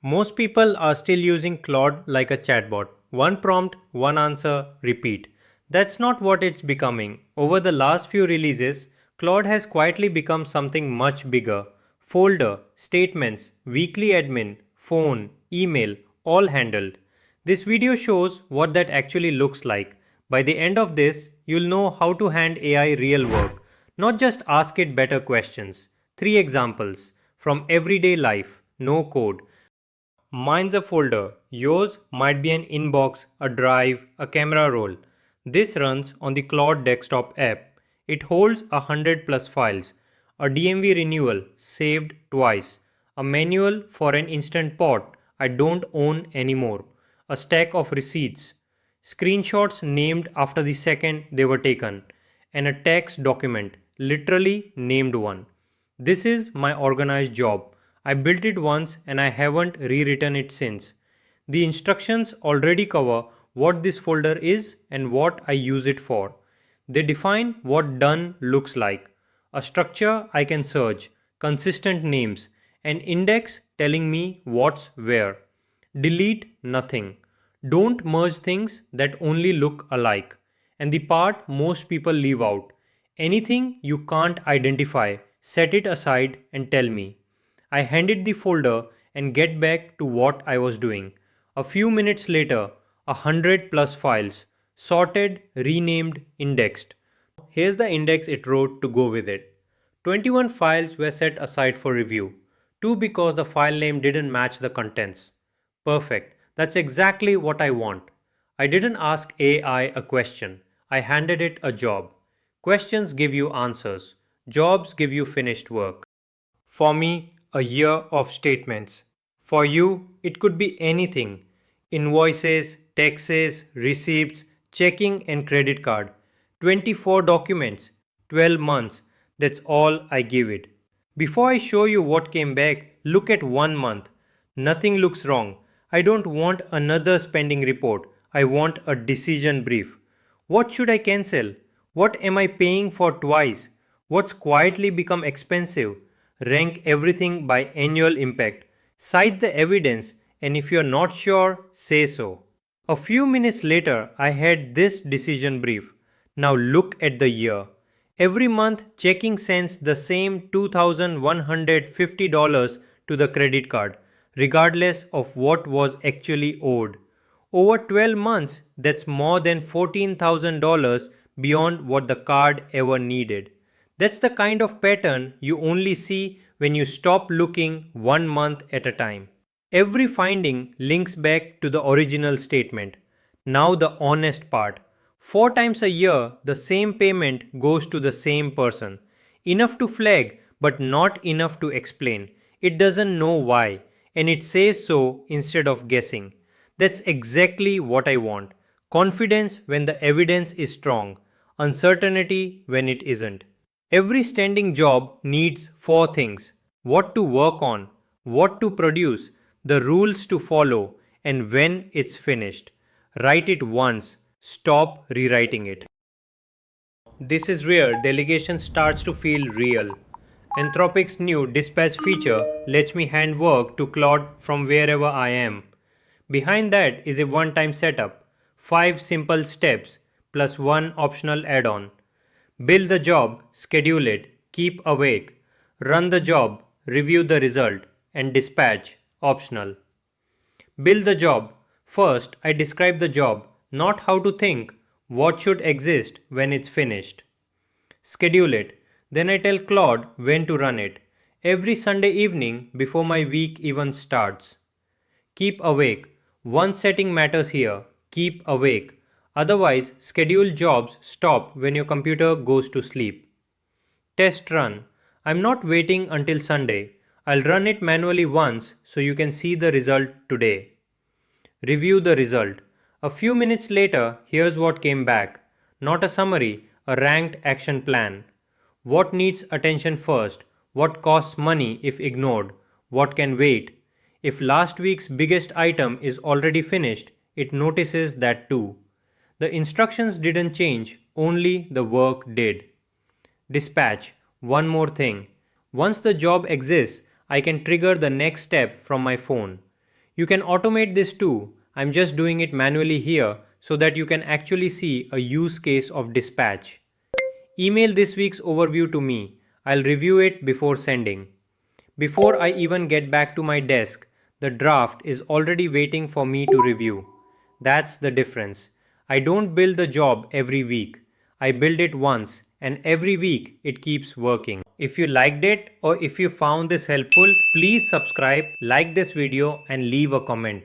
Most people are still using Claude like a chatbot. One prompt, one answer, repeat. That's not what it's becoming. Over the last few releases, Claude has quietly become something much bigger. Folder, statements, weekly admin, phone, email, all handled. This video shows what that actually looks like. By the end of this, you'll know how to hand AI real work, not just ask it better questions. 3 examples from everyday life, no code. Mine's a folder. Yours might be an inbox, a drive, a camera roll. This runs on the Claude desktop app. It holds 100 plus files. A DMV renewal saved twice. A manual for an instant pot I don't own anymore. A stack of receipts. Screenshots named after the second they were taken. And a text document, literally named one. This is my organized job. I built it once and I haven't rewritten it since. The instructions already cover what this folder is and what I use it for. They define what done looks like. A structure I can search, consistent names, an index telling me what's where. Delete nothing. Don't merge things that only look alike. And the part most people leave out. Anything you can't identify, set it aside and tell me. I handed the folder and get back to what I was doing. A few minutes later, 100 plus files, sorted, renamed, indexed. Here's the index it wrote to go with it. 21 files were set aside for review. 2 because the file name didn't match the contents. Perfect. That's exactly what I want. I didn't ask AI a question. I handed it a job. Questions give you answers. Jobs give you finished work. For me, a year of statements. For you, it could be anything. Invoices, taxes, receipts, checking and credit card. 24 documents, 12 months. That's all I give it. Before I show you what came back, look at 1 month. Nothing looks wrong. I don't want another spending report. I want a decision brief. What should I cancel? What am I paying for twice? What's quietly become expensive? Rank everything by annual impact. Cite the evidence, and if you're not sure, say so. A few minutes later, I had this decision brief. Now look at the year. Every month, checking sends the same $2,150 to the credit card, regardless of what was actually owed. Over 12 months, that's more than $14,000 beyond what the card ever needed. That's the kind of pattern you only see when you stop looking 1 month at a time. Every finding links back to the original statement. Now the honest part. 4 times a year, the same payment goes to the same person. Enough to flag, but not enough to explain. It doesn't know why, and it says so instead of guessing. That's exactly what I want. Confidence when the evidence is strong, uncertainty when it isn't. Every standing job needs 4 things: what to work on, what to produce, the rules to follow, and when it's finished. Write it once, stop rewriting it. This is where delegation starts to feel real. Anthropic's new dispatch feature lets me hand work to Claude from wherever I am. Behind that is a one-time setup, 5 simple steps plus one optional add-on. Build the job, schedule it, keep awake. Run the job, review the result, and dispatch, optional. Build the job. First, I describe the job, not how to think, what should exist when it's finished. Schedule it. Then I tell Claude when to run it. Every Sunday evening before my week even starts. Keep awake. One setting matters here. Keep awake. Otherwise, scheduled jobs stop when your computer goes to sleep. Test run. I'm not waiting until Sunday. I'll run it manually once so you can see the result today. Review the result. A few minutes later, here's what came back. Not a summary, a ranked action plan. What needs attention first? What costs money if ignored? What can wait? If last week's biggest item is already finished, it notices that too. The instructions didn't change, only the work did. Dispatch. One more thing. Once the job exists, I can trigger the next step from my phone. You can automate this too. I'm just doing it manually here so that you can actually see a use case of dispatch. Email this week's overview to me. I'll review it before sending. Before I even get back to my desk, the draft is already waiting for me to review. That's the difference. I don't build the job every week. I build it once, and every week it keeps working. If you liked it or if you found this helpful, please subscribe, like this video, and leave a comment.